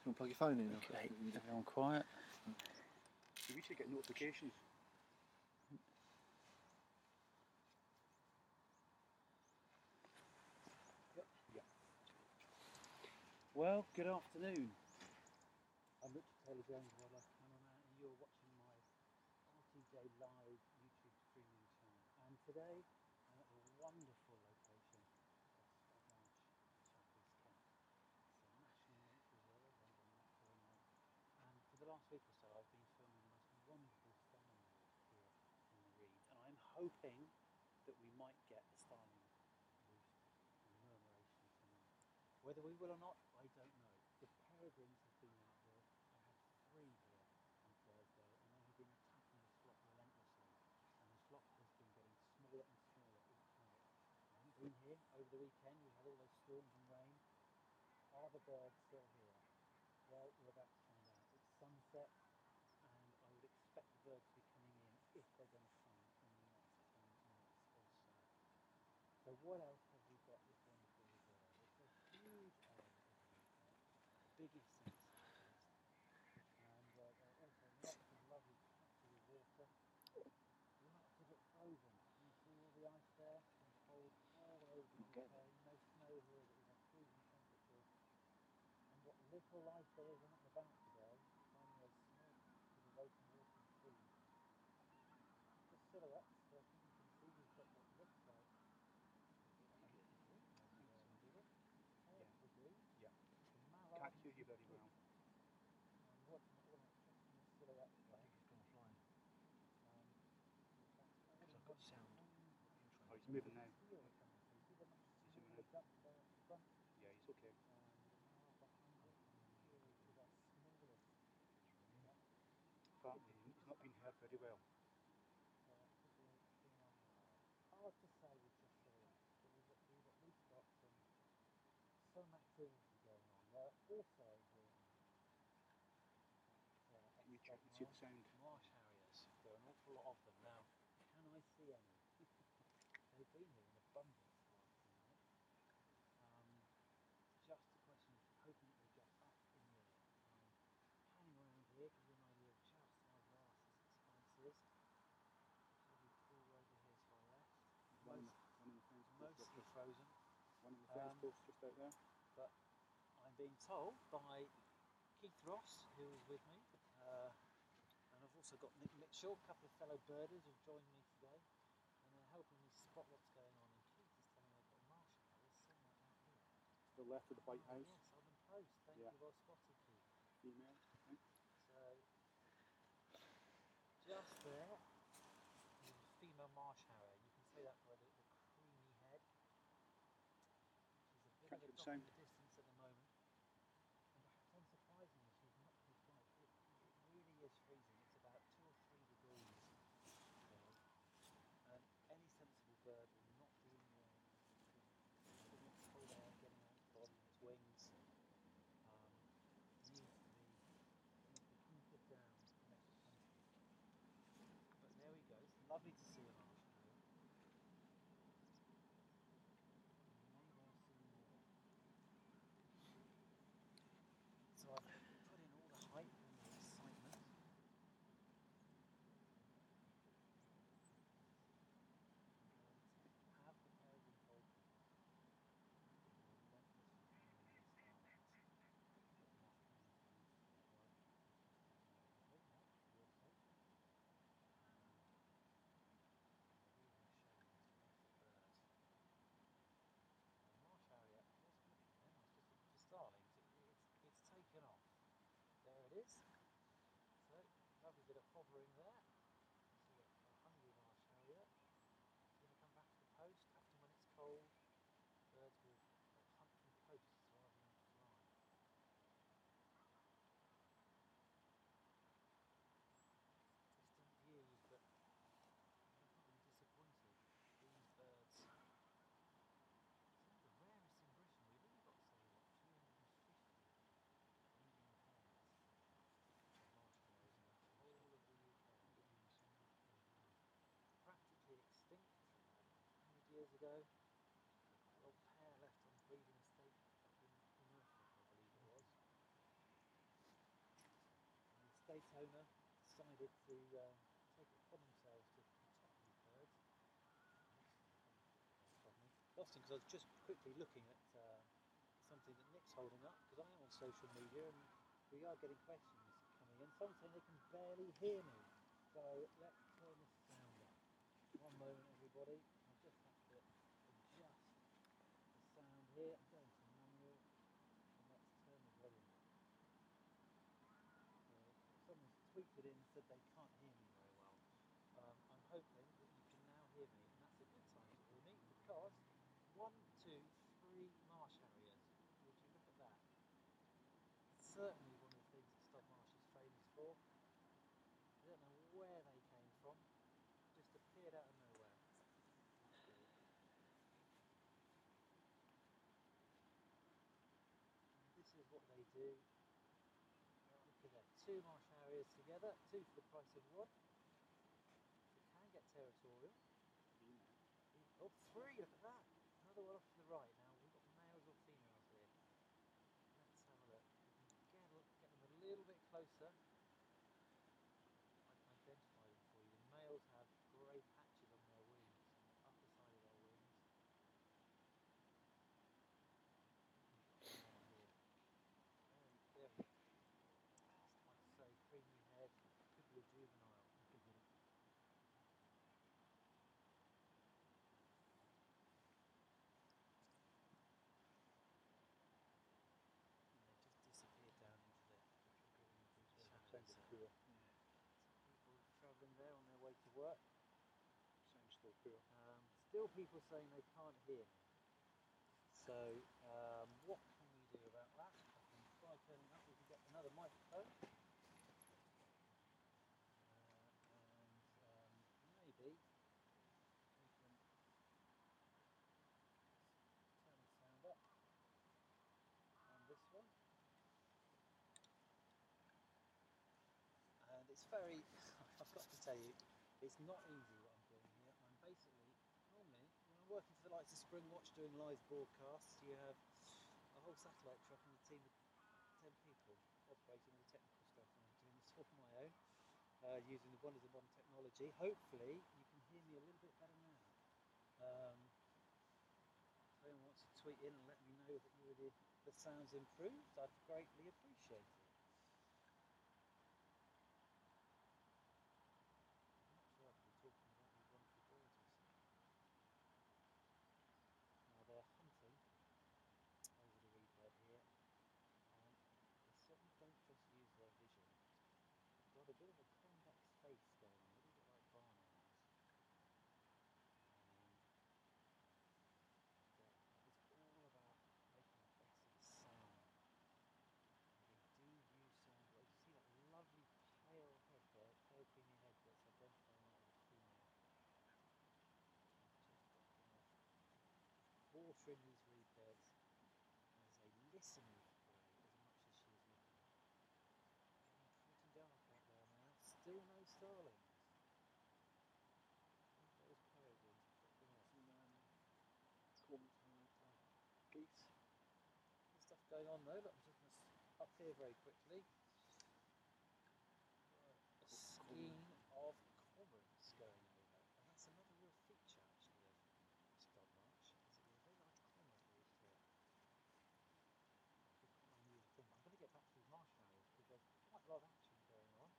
want to plug your phone in? Okay, everyone quiet. We should get notifications. Yep. Well, good afternoon. I'm Richard Taylor-Jones, wildlife cameraman, and you're watching my RTJ Live YouTube streaming channel. And today I'm at a wonderful location of Stodmarsh, South East Kent. It's a national nature reserve under Mackerel Lake. And for the last week or so I've been filming the most wonderful starling roost here in the reeds. And I'm hoping that we might get a starling roost and murmuration tonight. Whether we will or not, I don't know. The peregrines have been out here. I had 3 here on Thursday, and they have been attacking the flock relentlessly. And the flock has been getting smaller and smaller each night. I haven't been here over the weekend. We had all those storms and rain. Are the birds still here? Well, we're about to find out. It's sunset, and I would expect the birds to be coming in, if they're going to come, in the next 10 minutes or so. So what else have we got this wonderful reserve? It's a huge area of the UK, biggest in the south east, and there are also lots of lovely patches of water, lots of it frozen. Can you see all the ice there? It's been cold all over the UK, no snow here, but we've had freezing temperatures. And what little ice there is out and about today, finding those small patches of open water and trees. Just silhouettes, so I think you can see we've got what looks like Yeah. Can't hear you very well. I'm working it all out just from the silhouette. I think he's gone flying. Because I've got sound. Oh, he's moving now. He's moving now. Yeah, he's okay. Apparently he's not been heard very well. Hard to say with just silhouettes, but we've at least got some activity going on. There are also here Can you check and see the sound? Marsh Harriers. There are an awful lot of them. Now, can I see any? They've been here in abundance last night. Just a question of hoping that they get up in the air. Panning around here gives you an idea of just how vast this expanse is. Lovely pool over here to our left. One in the fence post. Mostly frozen. One in the fence post just out there. But I'm being told by Keith Ross, who is with me, and I've also got Nick Mitchell, a couple of fellow birders who've joined me today, and they're helping me spot what's going on. And Keith is telling me I've got a Marsh Harrier somewhere out here. To the left of the White House. Yes, Southern Post. Thank you, well spotted, Keith. Female, I think. So, just there, is a female Marsh Harrier. You can see that by the creamy head. She's a bit of a dot in the distance at the moment. And perhaps unsurprisingly, she's not in flight. It really is freezing. It's about 2 or 3 degrees today. And any sensible bird will not be in the air. It's cold air getting out its body and its wings. Needs to be put down unless it's hunting. But there we go. It's lovely to see a Marsh Harrier. You may well see more. So I've put in all the hype and the excitement. I'm going to have the peregrine falcon relentlessly finding these starlings but not coming to roost here. Well, I hope not, for your sake. I really want to show you these wonderful birds. Marsh Harrier, where's it looking then? I was just looking for starlings. It's taken off. There it is. So, lovely bit of hovering there. You see a hungry Marsh Harrier. It's going to come back to the post. Often when it's cold, birds will hunt from posts rather than fly. Distant views, but I think I'm disappointed. These birds, some of the rarest in Britain. We've only got, say, 250 breeding pairs of Marsh Harriers in the whole of the UK. Practically extinct 100 years ago. An old pair left on the breeding estate up in Norfolk, I believe it was. estate owner decided to take it upon themselves to protect these birds. Lost him because I was just quickly looking at something that Nick's holding up, because I am on social media and we are getting questions coming in. Someone saying they can barely hear me. So let's turn the sound up. One moment, everybody. I'll just have to adjust the sound here. I'm going to manual and let's turn the volume up. So someone's tweeted in and said they can't hear me very well. I'm hoping that you can now hear me, and that's a good time to hear me, because 1, 2, 3 Marsh Harriers. Would you look at that? Certainly one of the things that Stodmarsh is famous for. I don't know where they came from, just appeared out of nowhere. And this is what they do. Look at that, 2 Marsh Harriers together, 2 for the price of 1. They can get territorial. Oh, 3, look at that. Another one off to the right. Now, we've got males or females here. Let's have a look. Get them a little bit closer. I can identify them for you. The males have grey patches on their wings, on the upper side of their wings. We've got a male here. Very, like I say, creamy head. Could be a juvenile. Disappeared down into the shadows. People travelling there on their way to work. Still people saying they can't hear me. So what can we do about that? I can try turning up. We can get another microphone. And maybe we can turn the sound up on this one. And it's very, I've got to tell you, it's not easy what I'm doing here. I'm basically, normally, when I'm working for the likes of Springwatch doing live broadcasts, you have a whole satellite truck and a team of 10 people operating all the technical stuff, and I'm doing this all on my own, using the wonders of modern technology. Hopefully, you can hear me a little bit better now. If anyone wants to tweet in and let me know that the sound's improved, I'd greatly appreciate it. Much like we're talking about these wonderful birds we see. Now they're hunting over the reed bed here, and they certainly don't just use their vision. They've got a bit of a convex face going on, a little bit like barn owls. It's all about making the best of the sound. And they do use sound. You see that lovely pale head there, pale creamy head that's identifying that as a female. Just dropping off. Watering these reed beds as a listening prey as much as she is looking. Getting pretty dark out there now. Still no starlings. Those peregrines dropping off. Geese. There's stuff going on though. Look, I'm just going to up here very quickly. A scheme of cormorants going over, and that's another real feature actually of Stodmarsh. Is that we have a very large cormorant roost here. Quite an unusual thing. But I'm going to get back to these Marsh Harriers because there's quite a lot of action going on.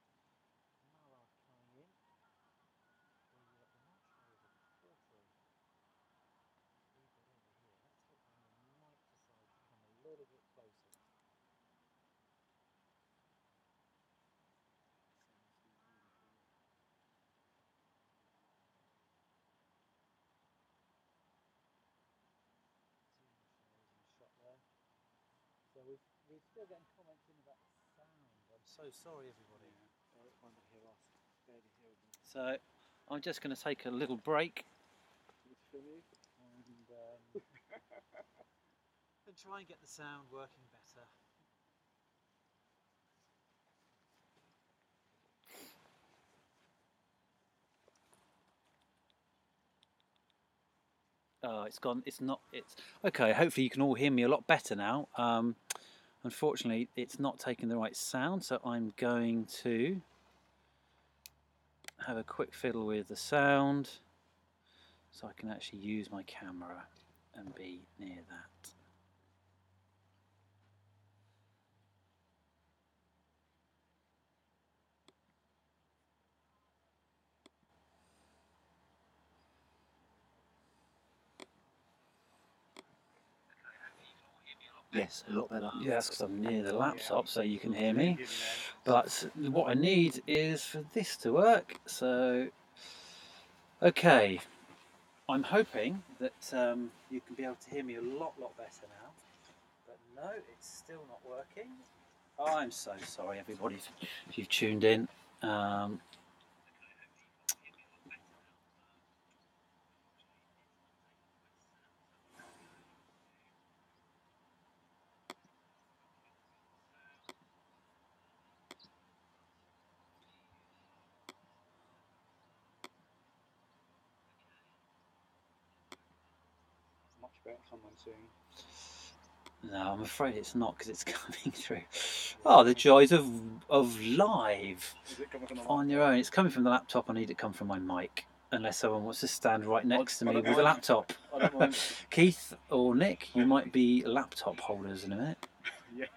Mallard coming in. The Marsh Harriers are quartering reed bed over here. Let's hope they might decide to come a little bit closer. Shot there. So we're still getting comments in about the sound. I'm so sorry, everybody. So I'm just going to take a little break and try and get the sound working better. Oh, it's gone. It's not. It's okay. Hopefully, you can all hear me a lot better now. Unfortunately, it's not taking the right sound, so I'm going to have a quick fiddle with the sound so I can actually use my camera and be near that. Yes, a lot better. Yeah, that's because I'm near the laptop, so you can hear me. But what I need is for this to work. So, okay, I'm hoping that you can be able to hear me a lot better now. But no, it's still not working. I'm so sorry, everybody, if you've tuned in. Much better, someone saying. No, I'm afraid it's not because it's coming through. Oh, the joys of live on your own. It's coming from the laptop. I need it to come from my mic. Unless someone wants to stand right next to me with a laptop. Keith or Nick, you might be laptop holders in a minute. Yes.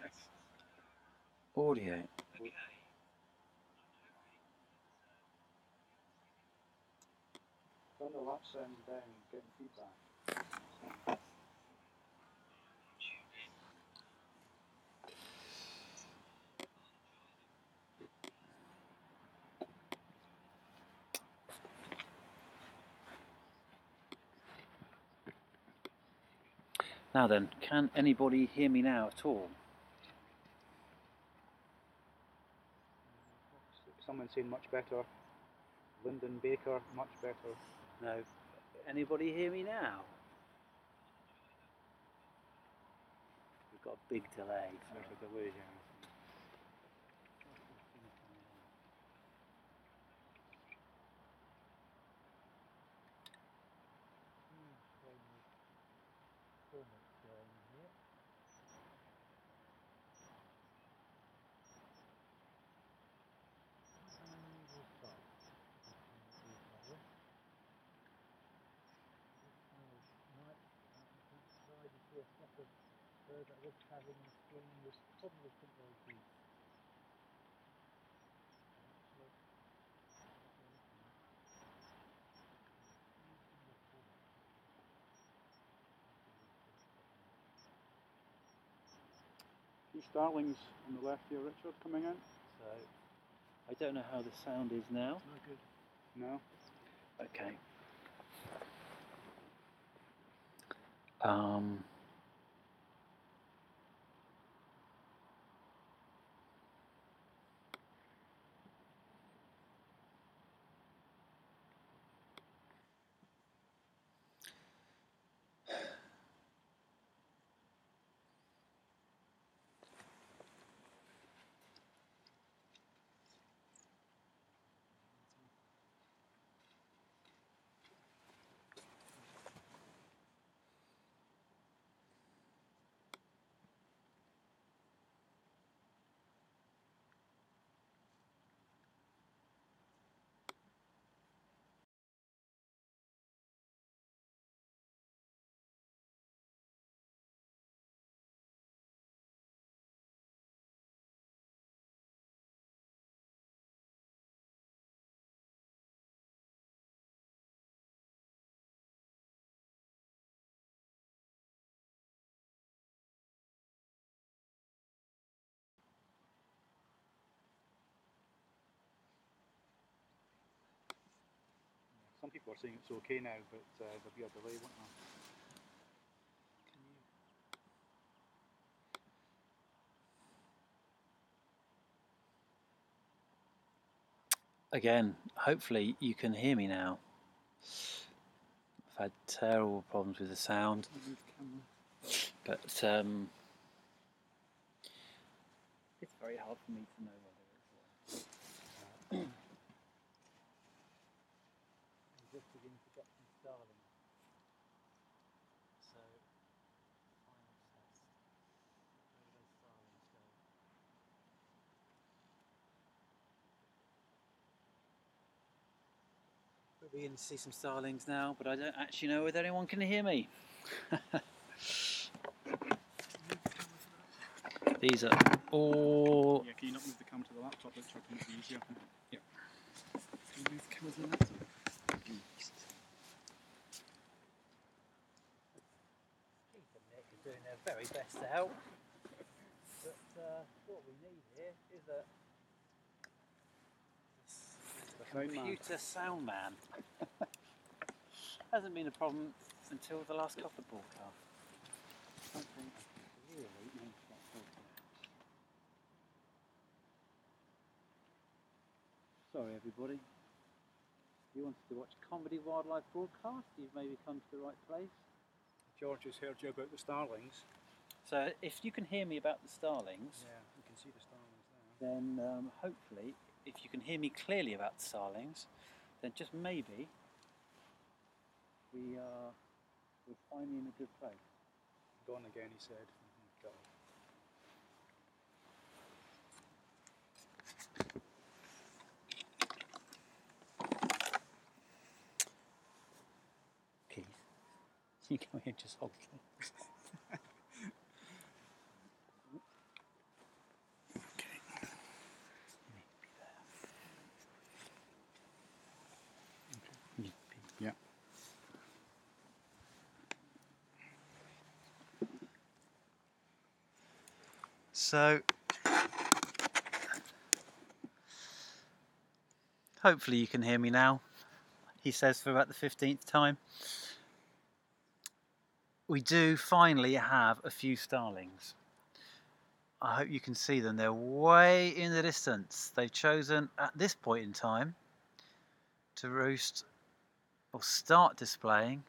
Audio. Turn the lap sound down, getting feedback. Now then, can anybody hear me now at all? Someone saying much better. Lyndon Baker, much better. No. Anybody hear me now? We've got a big delay. There's a delay, yeah. Two starlings on the left here, Richard, coming in. So, I don't know how the sound is now. No good. No. Okay. Some people are saying it's okay now, but there'll be a delay, won't there? Again, hopefully you can hear me now. I've had terrible problems with the sound, but it's very hard for me to know whether it's I'm just beginning to get some starlings. So, final test. Where are those starlings Beginning to see some starlings now, but I don't actually know whether anyone can hear me. These are all... Yeah, can you not move the camera to the laptop? Which I think would be easier. Yeah. Can you move the camera to the laptop? Keith and Nick are doing their very best to help. But what we need here is a computer sound man. Hasn't been a problem until the last couple of broadcasts. Something really needs to get sorted out. Sorry everybody. If you wanted to watch a comedy wildlife broadcast, you've maybe come to the right place. George has heard you about the starlings. So if you can hear me about the starlings, Yeah, we can see the starlings there. then hopefully, if you can hear me clearly about the starlings, then just maybe we're finally in a good place. Gone again, he said. God. Keith, you come here and just hold it. Okay. You need to be there. Okay. You need to be. Yeah. So, hopefully you can hear me now, he says for about the 15th time. We do finally have a few starlings. I hope you can see them. They're way in the distance. They've chosen at this point in time to roost or start displaying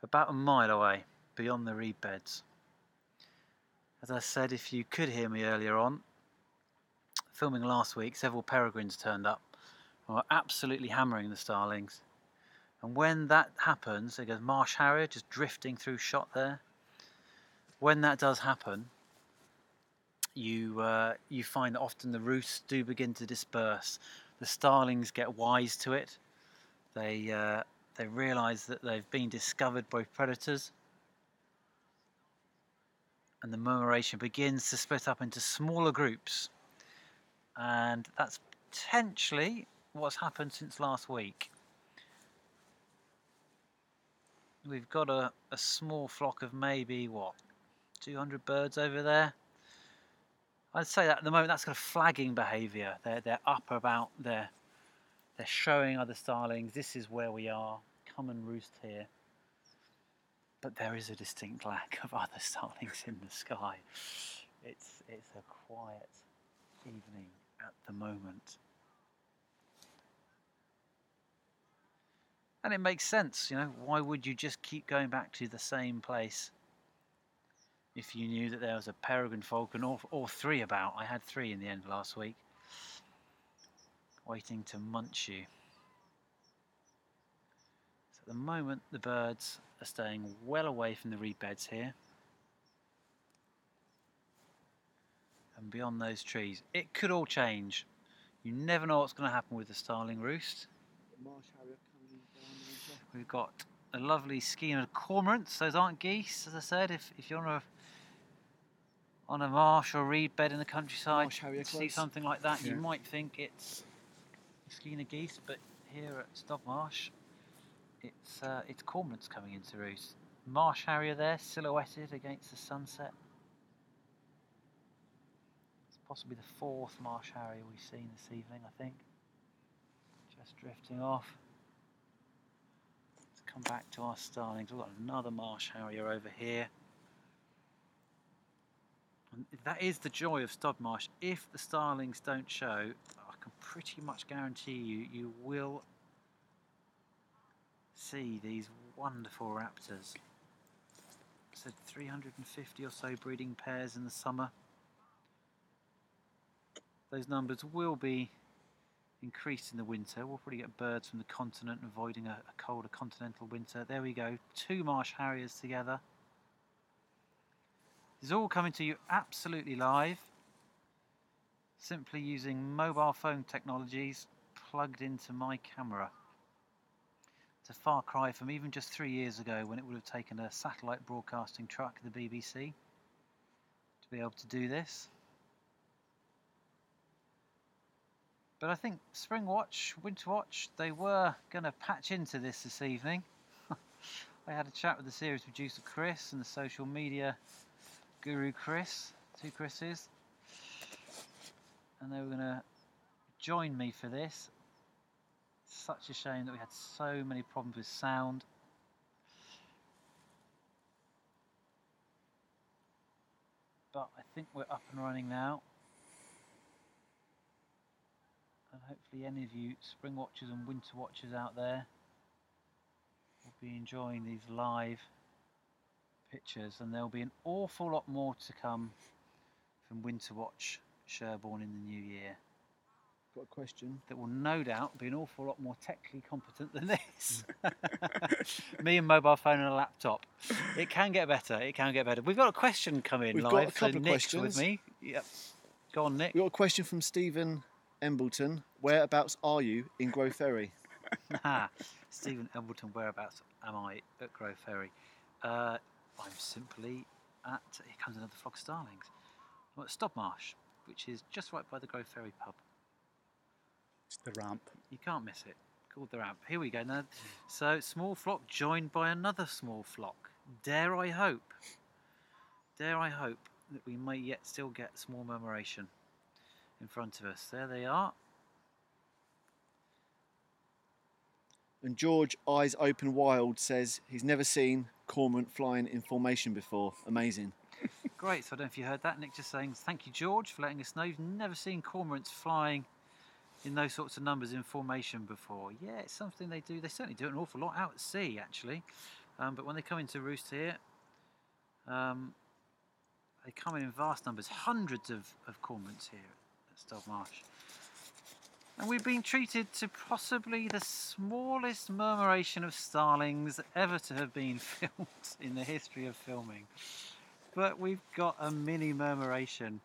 about a mile away beyond the reed beds. As I said, if you could hear me earlier on, filming last week, several peregrines turned up and were absolutely hammering the starlings. And when that happens, there goes Marsh Harrier just drifting through shot there. When that does happen, you find that often the roosts do begin to disperse. The starlings get wise to it. They realise that they've been discovered by predators, and the murmuration begins to split up into smaller groups. And that's potentially what's happened since last week. We've got a small flock of maybe, 200 birds over there. I'd say that at the moment that's kind of flagging behaviour. They're up about, they're showing other starlings, this is where we are, come and roost here. But there is a distinct lack of other starlings in the sky. It's a quiet evening at the moment. And it makes sense, why would you just keep going back to the same place if you knew that there was a peregrine falcon or three about? I had three in the end last week, waiting to munch you. So at the moment the birds are staying well away from the reed beds here. And beyond those trees. It could all change. You never know what's going to happen with the starling roost. Marsh Harrier coming in down the winter. We've got a lovely scheme of cormorants. Those aren't geese, as I said. If you're on a marsh or reed bed in the countryside, see something like that, you might think it's a skein of geese, but here at Stodmarsh, it's cormorants coming into roost. Marsh Harrier there, silhouetted against the sunset. It's possibly the fourth Marsh Harrier we've seen this evening, I think. Just drifting off. Let's come back to our starlings. We've got another Marsh Harrier over here. And that is the joy of Stodmarsh. If the starlings don't show, I can pretty much guarantee you will see these wonderful raptors. I said 350 or so breeding pairs in the summer. Those numbers will be increased in the winter. We'll probably get birds from the continent, avoiding a colder continental winter. There we go, two Marsh Harriers together. This is all coming to you absolutely live, simply using mobile phone technologies plugged into my camera. It's a far cry from even just 3 years ago when it would have taken a satellite broadcasting truck at the BBC to be able to do this. But I think Spring Watch, Winter Watch, they were going to patch into this evening. I had a chat with the series producer Chris and the social media guru Chris, two Chris's, and they were going to join me for this. Such a shame that we had so many problems with sound. But I think we're up and running now. And hopefully any of you Spring Watchers and Winter Watchers out there will be enjoying these live pictures, and there'll be an awful lot more to come from Winter Watch Sherborne in the new year. Got a question. That will no doubt be an awful lot more technically competent than this. Me and mobile phone and a laptop. It can get better. It can get better. We've got a question coming live. We've got a couple so of Nick's questions with me. Yep. Go on, Nick. We've got a question from Stephen Embleton. Whereabouts are you in Grove Ferry? Stephen Embleton, whereabouts am I at Grove Ferry? I'm simply at, here comes another flock of starlings. I'm at Stodmarsh, which is just right by the Grove Ferry pub. It's the ramp. You can't miss it. Called the ramp. Here we go now. So, small flock joined by another small flock. Dare I hope that we may yet still get small murmuration in front of us. There they are. And George, eyes open wild, says he's never seen cormorant flying in formation before. Amazing. Great. So I don't know if you heard that. Nick just saying thank you, George, for letting us know. You've never seen cormorants flying in those sorts of numbers in formation before. Yeah, it's something they do. They certainly do it an awful lot out at sea, actually. But when they come into roost here, they come in vast numbers, hundreds of cormorants here at Stodmarsh. And we've been treated to possibly the smallest murmuration of starlings ever to have been filmed in the history of filming. But we've got a mini murmuration.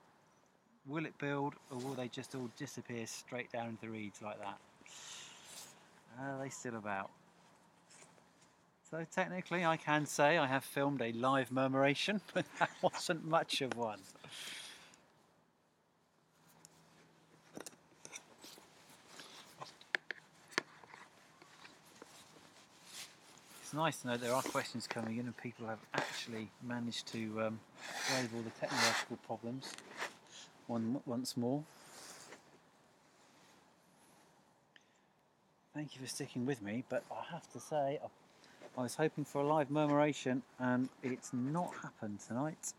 Will it build, or will they just all disappear straight down into the reeds like that? Are they still about? So technically I can say I have filmed a live murmuration, but that wasn't much of one. It's nice to know there are questions coming in and people have actually managed to brave all the technological problems once more. Thank you for sticking with me, but I have to say I was hoping for a live murmuration and it's not happened tonight.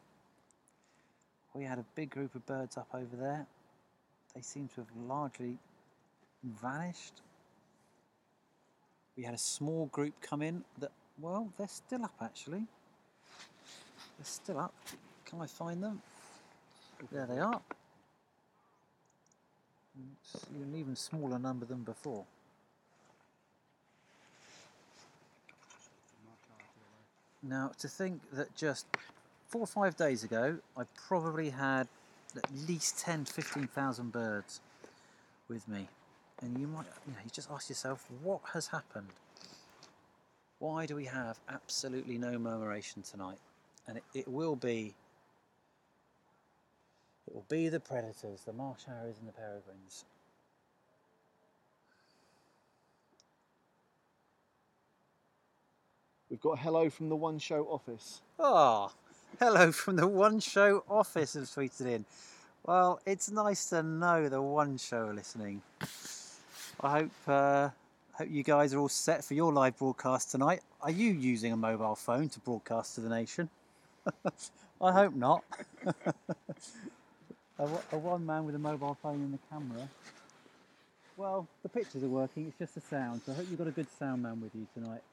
We had a big group of birds up over there. They seem to have largely vanished. We had a small group come in that, well, they're still up actually. They're still up. Can I find them? There they are. It's an even smaller number than before. Now, to think that just 4 or 5 days ago, I probably had at least 10, 15,000 birds with me. And you might, you just ask yourself, what has happened? Why do we have absolutely no murmuration tonight? And it will be the predators, the Marsh Harriers and the peregrines. We've got hello from the One Show office. Oh, hello from the One Show office have tweeted in. Well, it's nice to know the One Show are listening. I hope you guys are all set for your live broadcast tonight. Are you using a mobile phone to broadcast to the nation? I hope not. a one man with a mobile phone and the camera. Well, the pictures are working, it's just the sound, so I hope you've got a good sound man with you tonight.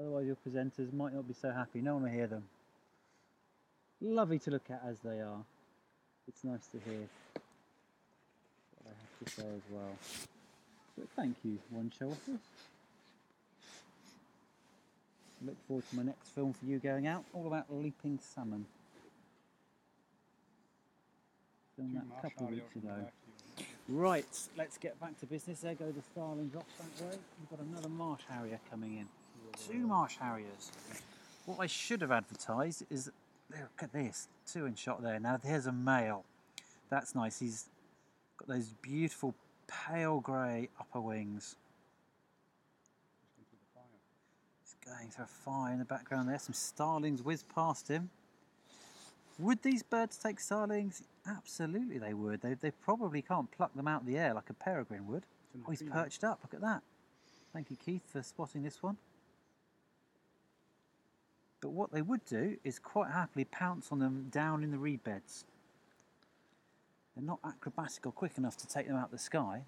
Otherwise your presenters might not be so happy, no one will hear them. Lovely to look at as they are. It's nice to hear what I have to say as well. But thank you, One Show Office. Look forward to my next film for you going out, all about leaping salmon. Filmed that a couple of weeks ago. Right, let's get back to business. There go the starlings off that way. We've got another Marsh Harrier coming in. Two Marsh Harriers. What I should have advertised is, look at this, two in shot there. Now there's a male. That's nice. He's got those beautiful pale grey upper wings. He's going through a fire in the background there. Some starlings whiz past him. Would these birds take starlings? Absolutely they would. They probably can't pluck them out of the air like a peregrine would. Oh, he's perched up. Look at that. Thank you, Keith, for spotting this one. But what they would do is quite happily pounce on them down in the reed beds. They're not acrobatic or quick enough to take them out of the sky.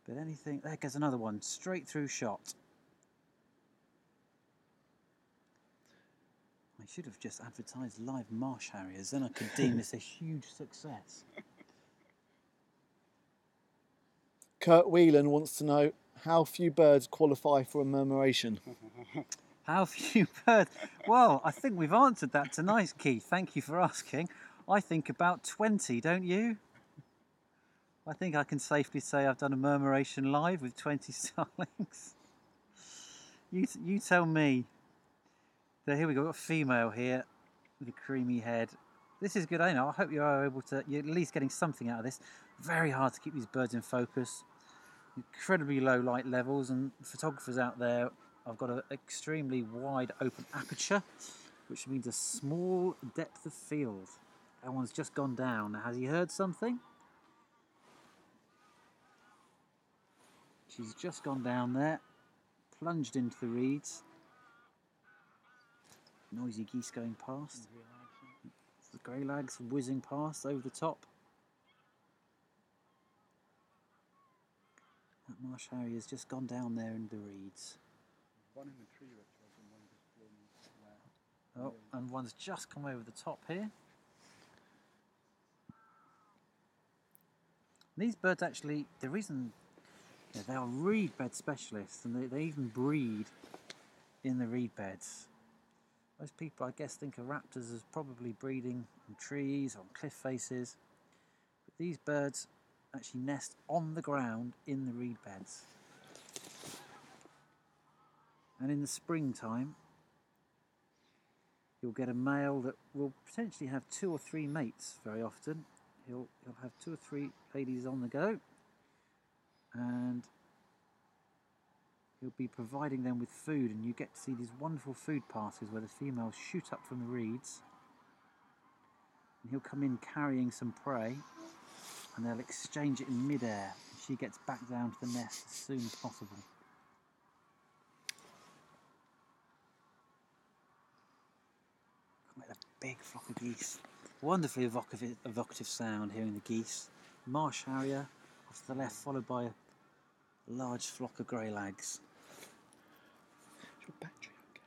But anything... There goes another one, straight through shot. I should have just advertised live Marsh Harriers, then I could deem this a huge success. Kurt Whelan wants to know how few birds qualify for a murmuration. How few birds? Well, I think we've answered that tonight, Keith. Thank you for asking. I think about 20, don't you? I think I can safely say I've done a murmuration live with 20 starlings. You tell me. So here we go, we've got a female here with a creamy head. This is good, I know. I hope you are able to, you're at least getting something out of this. Very hard to keep these birds in focus. Incredibly low light levels, and photographers out there, I've got an extremely wide open aperture, which means a small depth of field. That one's just gone down. Has he heard something? She's just gone down there, plunged into the reeds. Noisy geese going past. The grey lags whizzing past over the top. That Marsh Harrier's just gone down there in the reeds. One in the tree, Richard, and one just blown away. Oh, and one's just come over the top here. These birds actually, the reason they are reed bed specialists, and they even breed in the reed beds. Most people, I guess, think of raptors as probably breeding on trees, on cliff faces. But these birds actually nest on the ground in the reed beds. And in the springtime, you'll get a male that will potentially have 2 or 3 mates very often. He'll have 2 or 3 ladies on the go, and he'll be providing them with food, and you get to see these wonderful food passes where the females shoot up from the reeds, and he'll come in carrying some prey, and they'll exchange it in mid-air, and she gets back down to the nest as soon as possible. Like a big flock of geese. Wonderfully evocative sound hearing the geese. Marsh Harrier off to the left, followed by a large flock of grey lags. Is your battery okay?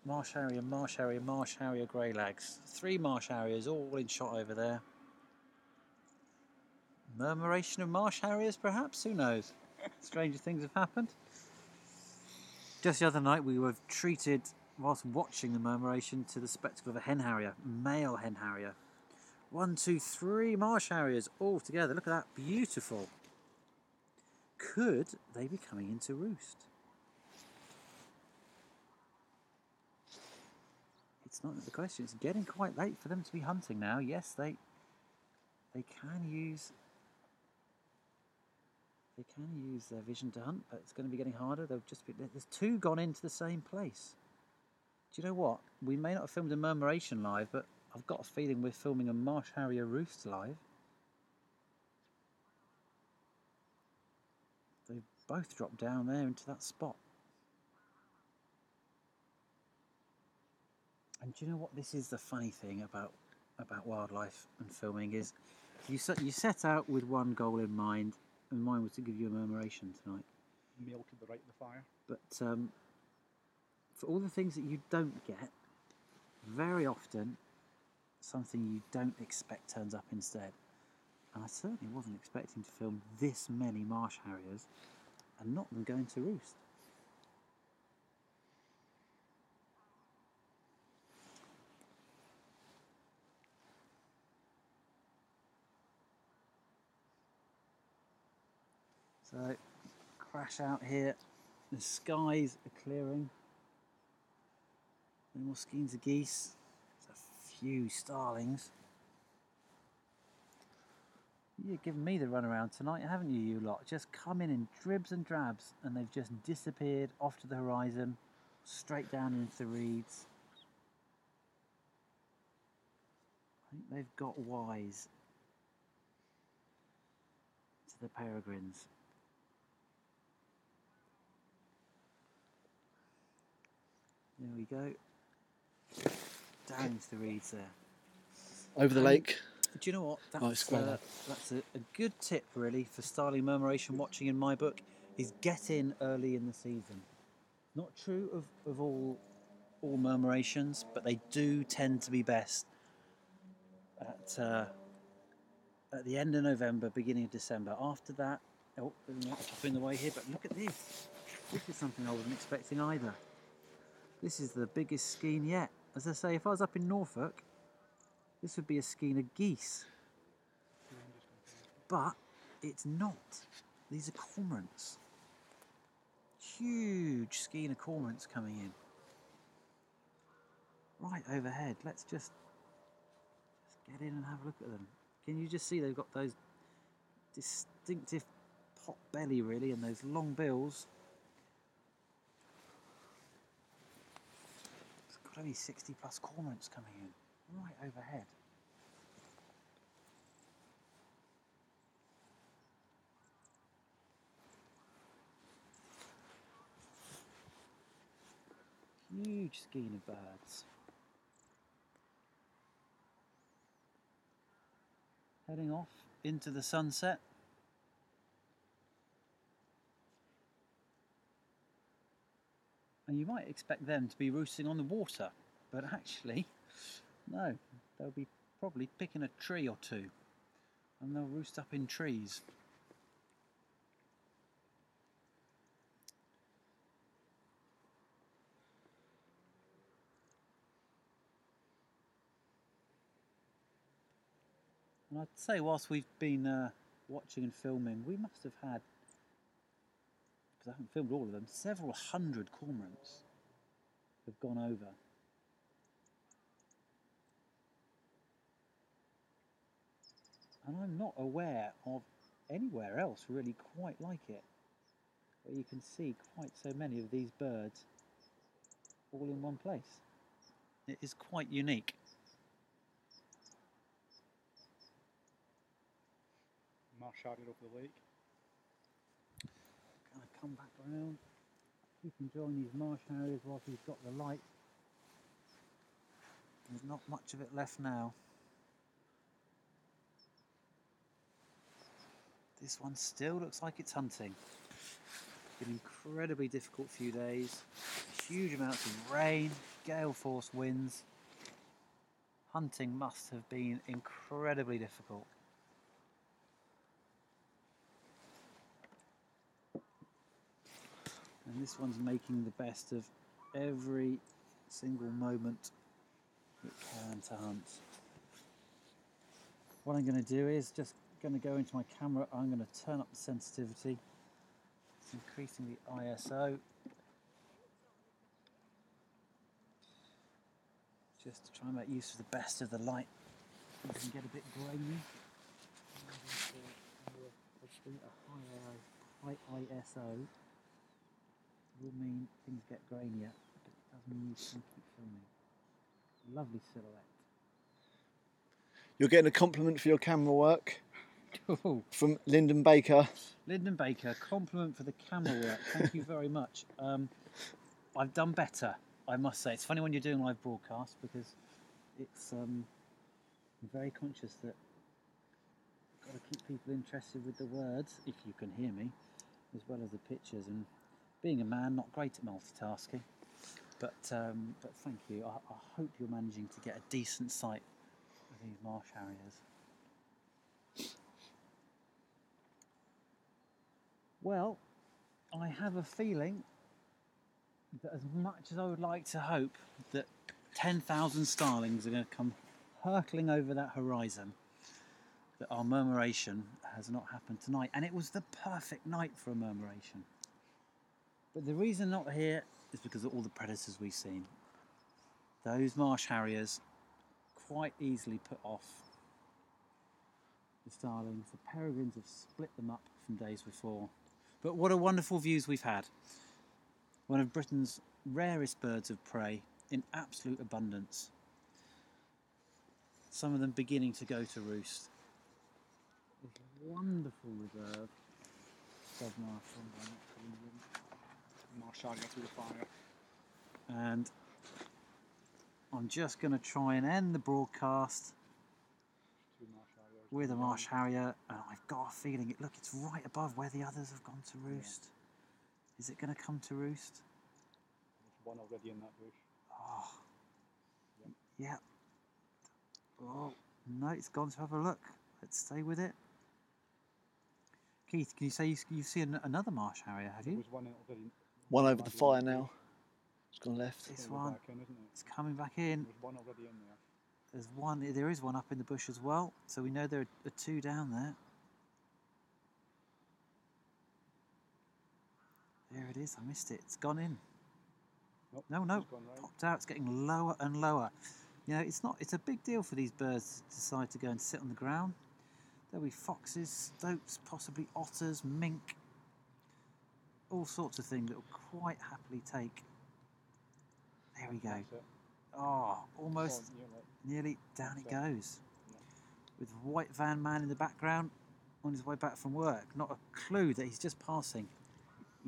Marsh Harrier, Marsh Harrier, Marsh Harrier, grey lags. 3 Marsh Harriers all in shot over there. Murmuration of Marsh Harriers, perhaps? Who knows? Stranger things have happened. Just the other night we were treated, whilst watching the murmuration, to the spectacle of a hen harrier, male hen harrier. 1, 2, 3 Marsh Harriers all together. Look at that, beautiful. Could they be coming into roost? It's not the question. It's getting quite late for them to be hunting now. Yes, they can use their vision to hunt, but it's going to be getting harder. There's 2 gone into the same place. Do you know what? We may not have filmed a murmuration live, but I've got a feeling we're filming a Marsh Harrier roost live. They've both dropped down there into that spot. And do you know what? This is the funny thing about wildlife and filming is you set out with one goal in mind, and mine was to give you a murmuration tonight. Male to the right of the fire. But for all the things that you don't get, very often something you don't expect turns up instead. And I certainly wasn't expecting to film this many Marsh Harriers and not them going to roost. So crash out here. The skies are clearing. No more skeins of geese. There's a few starlings. You've given me the runaround tonight, haven't you, you lot? Just come in dribs and drabs, and they've just disappeared off to the horizon, straight down into the reeds. I think they've got wise to the peregrines. There we go. Down into the reeds there. Over the lake. Do you know what? It's great. That's a good tip, really, for starling murmuration watching in my book, is get in early in the season. Not true of all murmurations, but they do tend to be best at the end of November, beginning of December. After that, oh, up in the way here, but look at this. This is something I wasn't expecting either. This is the biggest skein yet. As I say, if I was up in Norfolk, this would be a skein of geese. But it's not. These are cormorants. Huge skein of cormorants coming in. Right overhead. Let's just get in and have a look at them. Can you just see they've got those distinctive pot belly, really, and those long bills. There's got to be 60 plus cormorants coming in right overhead. Huge skein of birds. Heading off into the sunset. And you might expect them to be roosting on the water, but actually, no, they'll be probably picking a tree or two, and they'll roost up in trees. And I'd say whilst we've been watching and filming, we must have had, because I haven't filmed all of them, several hundred cormorants have gone over. And I'm not aware of anywhere else really quite like it, where you can see quite so many of these birds all in one place. It is quite unique. Marsh Harrier over the lake. Gonna come back around. Keep enjoying these Marsh Harriers whilst he's got the light. There's not much of it left now. This one still looks like it's hunting. Been an incredibly difficult few days. Huge amounts of rain, gale force winds. Hunting must have been incredibly difficult. And this one's making the best of every single moment it can to hunt. What I'm going to do is just going to go into my camera. I'm going to turn up the sensitivity. It's increasing the ISO. Just to try and make use of the best of the light. You can get a bit grainy. A high ISO will mean things get grainier, but it doesn't mean you can keep filming. Lovely silhouette. You're getting a compliment for your camera work from Lyndon Baker. Lyndon Baker, compliment for the camera work. Thank you very much. I've done better, I must say. It's funny when you're doing live broadcast because it's I'm very conscious that I've got to keep people interested with the words, if you can hear me, as well as the pictures. And being a man, not great at multitasking, but thank you. I hope you're managing to get a decent sight of these Marsh Harriers. Well, I have a feeling that as much as I would like to hope that 10,000 starlings are going to come hurtling over that horizon, that our murmuration has not happened tonight, and it was the perfect night for a murmuration. But the reason not here is because of all the predators we've seen. Those marsh harriers quite easily put off the starlings. The peregrines have split them up from days before. But what a wonderful views we've had. One of Britain's rarest birds of prey in absolute abundance. Some of them beginning to go to roost. This wonderful reserve. Stodmarsh run by natural England. Marsh shall get through the fire. And I'm just going to try and end the broadcast Two Marsh Harriers. with a marsh harrier, and I've got a feeling look, it's right above where the others have gone to roost. Is it going to come to roost? There's one already in that bush. Oh, yeah. Oh, no, it's gone to have a look. Let's stay with it. Keith, can you say you've seen another marsh harrier, have There you? was one already. One over the fire now. It's gone left. This Coming one, back in, isn't it? it's coming back in. There's one already in there. There is one up in the bush as well, so we know there are two down there. There it is, I missed it, it's gone in. Nope, No, it's gone right. popped out, it's getting lower and lower. You know, it's a big deal for these birds to decide to go and sit on the ground. There'll be foxes, stoats, possibly otters, mink, all sorts of things that will quite happily take. There we go. That's it. Oh, almost Oh, yeah, right. nearly down it That's it. goes. With white van man in the background on his way back from work. Not a clue that he's just passing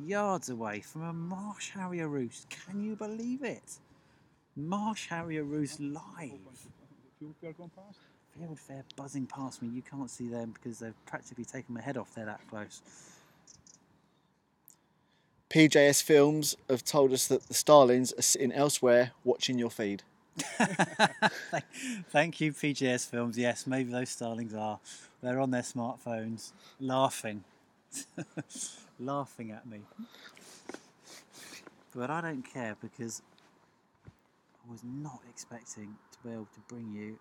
yards away from a marsh harrier roost. Can you believe it? Marsh harrier roost live. Fieldfare going past? Fieldfare buzzing past me. You can't see them because they've practically taken my head off. They're that close. PJS Films have told us that the starlings are sitting elsewhere watching your feed. Thank you, PGS Films. Yes, maybe those starlings are. They're on their smartphones, laughing. Laughing at me. But I don't care because I was not expecting to be able to bring you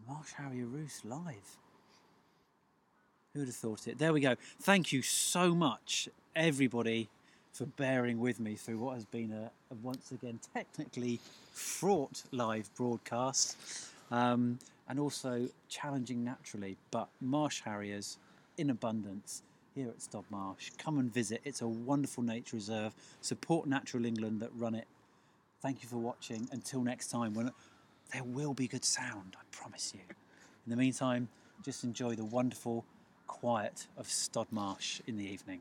a Marsh Harrier roost live. Who would have thought it? There we go. Thank you so much, everybody, for bearing with me through what has been a once again technically fraught live broadcast, and also challenging naturally, but marsh harriers in abundance here at Stodmarsh. Come and visit. It's a wonderful nature reserve. Support Natural England that run it. Thank you for watching. Until next time, when there will be good sound, I promise you. In the meantime, just enjoy the wonderful quiet of Stodmarsh in the evening.